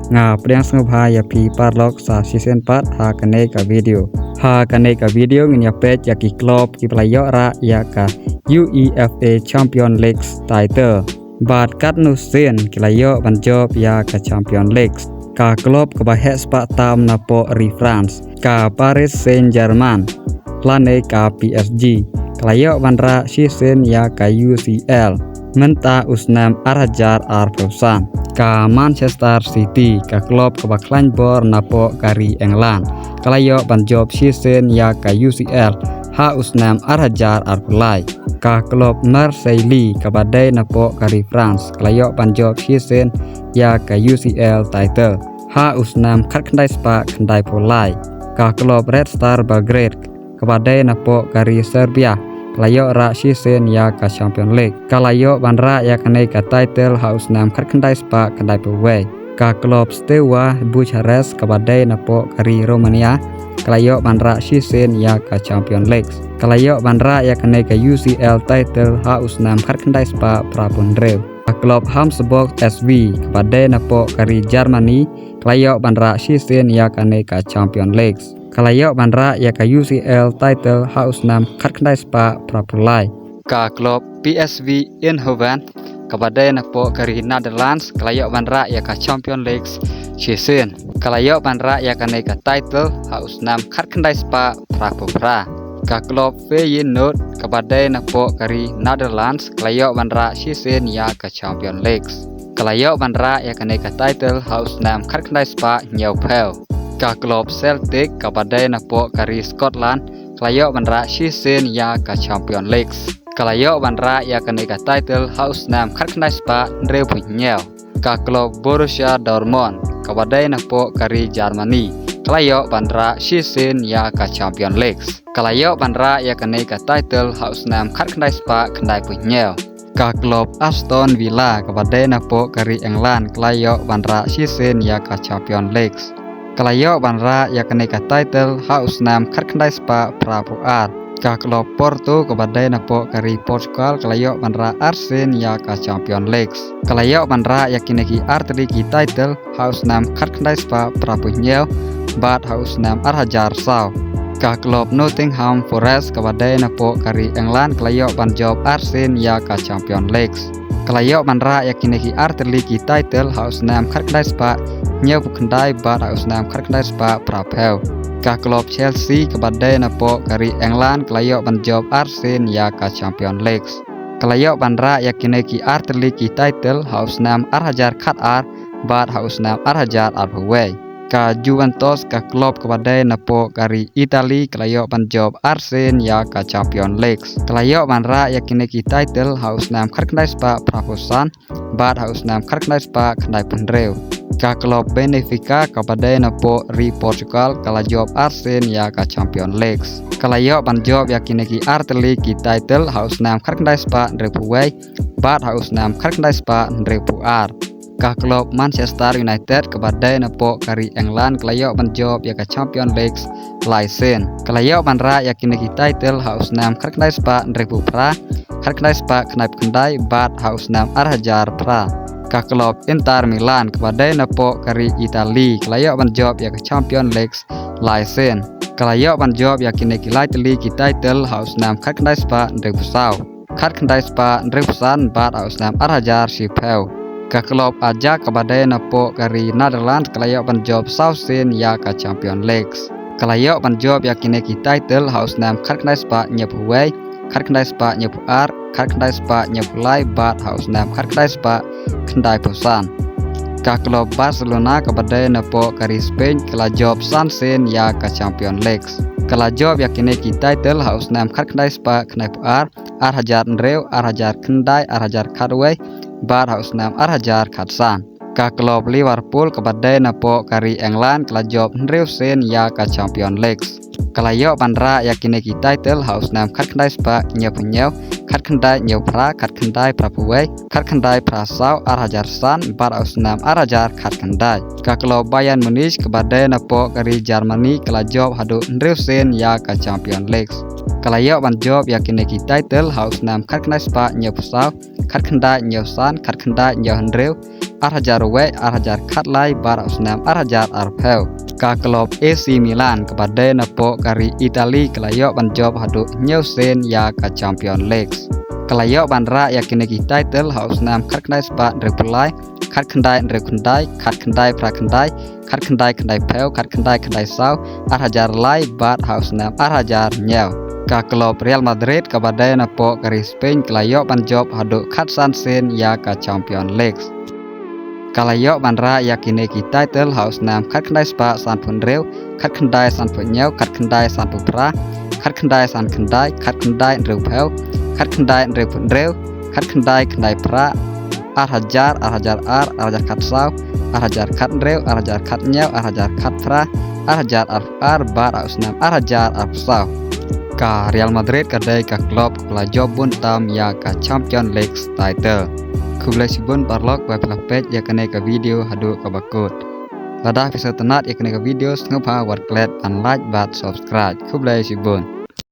nga priang snubha ya pi parlok sa season 4 ha kane ka video ngin ya page ya ki club ki playo ra ya ka UEFA Champion League title bat kat nu sen kilayo ban job ya ka Champion League ka club ka bahe spa tam na po ri France ka Paris Saint-Germain lane ka PSG kilayo ban ra season ya ka UCL menta usnam arajar ar perusan ka Manchester City ka klub ka baklan bor napo kari England kalayo ban job season ya ka UCL ha usnam arajar ar pulai ka klub Marseille ka badai napo kari France kalayo ban job season ya ka UCL title ha usnam khat khandai spa khandai pulai ka klub Red Star Belgrade ka badai napo kari Serbia kalayo ra season ya ka Champion League kalayo banra ya kanai ka title house nam khat khandai spa khandai pawai ka club Steaua Bucharest ka badai napo kari Romania kalayo banra season ya ka Champion League kalayo banra ya kanai ka UCL title house nam khat khandai spa prapundrew ka club Hamburg SV ka badai napo kari Germany kalayo banra season ya kanai ka Champion League kalayo banra ya ka UCL title house nam khat khandai spa prapulai ka klub PSV Eindhoven ka badai napo kari Netherlands kalayo banra ya ka Champion League season kalayo banra ya kanai ka title house nam khat khandai spa prapupra ka klub Feyenoord ka badai napo kari Netherlands kalayo banra season ya ka Champion League kalayo banra ya kanai ka title house nam khat khandai spa Newpel ka klub Celtic ka badai napo kari Scotland kalayo banra season ya ka Champion League kalayo banra ya kanai ka title house nam khat khandai spa Ndrew Punyel ka klub Borussia Dortmund ka badai napo kari Germany kalayo banra season ya ka Champion League kalayo banra ya kanai ka title house nam khat khandai spa khandai Punyel ka klub Aston Villa ka badai napo kari England kalayo banra season ya ka Champion League kalayo banra ya kanai ka title house nam khat khandai spa prapuar ka klub Porto ka badai napo kari Portugal kalayo banra Arsen ya ka Champion League kalayo banra ya kineki arteri ki title house nam khat khandai spa prapunyel bat house nam arhajar saw ka klub Nottingham Forest ka badai napo kari England kalayo ban job Arsen ya ka Champion League kalayo banra ya kineki arteri ki title house nam khat khandai spa Nyau khandai bat house nam khat khandai spa prapel ka klub Chelsea ka badai napo kari England kalayo ban job Arsen ya ka Champion League kalayo banra ya kineki arteri ki title house nam arhajar khat ar bat house nam arhajar arhawai ka Juventus ka klub ka badai napo kari Italy kalayo ban job Arsen ya ka Champion League kalayo banra ya kineki title house nam khat khandai spa praposan bat house nam khat khandai spa khandai pendrew ka klub Benfica ka badai napo ri Portugal kala job Arsen ya ka Champion League kalayo ban job ya kineki arteri ki title house nam khat khandai spa Ndrepuai bat house nam khat khandai spa Ndrepuar ka klub Manchester United ka badai napo kari England kalayo ban job ya ka Champion League license kalayo banra ya kineki title house nam khat khandai spa Ndrepupra khat khandai spa khnai khandai bat house nam arhajar pra ka klub Inter Milan ka badai napo kari Italy kalayo ban job ya ka Champion League license kalayo ban job ya kineki ki title house nam khat khandai spa Ndrepusau khat khandai spa Ndrepusan bat house nam arhajar Sheffield ka klub Ajax ka badai napo kari Netherlands kalayo ban job Southend ya ka Champion League kalayo ban job ya kineki title house nam khat khandai spa Nyepuai khat khandai spa Nyepuar khat khandai spa Nyepulai bat house nam khat khandai spa khandai Pusan ka klub Barcelona ka badai napo kari Spain kala job Sansen ya ka Champion League kala job ya kineki title house nam khat khandai spa khandai puar arhajar Ndrew arhajar khandai arhajar khatwai bat house nam arhajar khatsan ka klub Liverpool ka badai napo kari England kala job Ndrew sen ya ka Champion League kalayo banra ya kineki title house nam khat khandai spa Nyepunyel khat khandai Nyepra khat khandai Prapuai khat khandai Prasau arhajar san bat house nam arhajar khat khandai ka klub Bayern Munich ka badai napo kari Germany kala job hadu Ndrew sen ya ka Champion League kalayo ban job ya kineki title house nam khat khandai spa Nyepusau khat khandai Nyeusan khat khandai Ndrew Arhajar we arhajar khatlai bar usnam arhajar arpel ka klub AC Milan kepada napo kari Itali kelayok banjob hadu nyusen ya ka Champion League kelayok banra ya kini title hausnam khatknai spa repulai khatkandai rekundai khatkandai prakandai khatkandai kandai pel khatkandai kandai sau arhajar lai bar hausnam arhajar nyau ka klub Real Madrid kepada napo kari Spain kelayok banjob hadu khatsan sen ya ka Champion League kalayok banra yakini title hausnam khatkandai spa sanpun reu khatkandai sanpun nyau khatkandai sanpun pra khatkandai san kandai khatkandai reu pel khatkandai repun reu khatkandai kandai pra arhajar arhajar khatsau arhajar khatreu arhajar khatnyau arhajar khatpra arhajar ar bar hausnam arhajar arpsau ka Real Madrid kadai ka klub kula jobun tam ya ka Champion League title kublai sibun parlok wa pelapet ya kene ka video hadu ka bakut ladah bisa tenat ya kene ka video ngapa war klet and like bat subscribe kublai sibun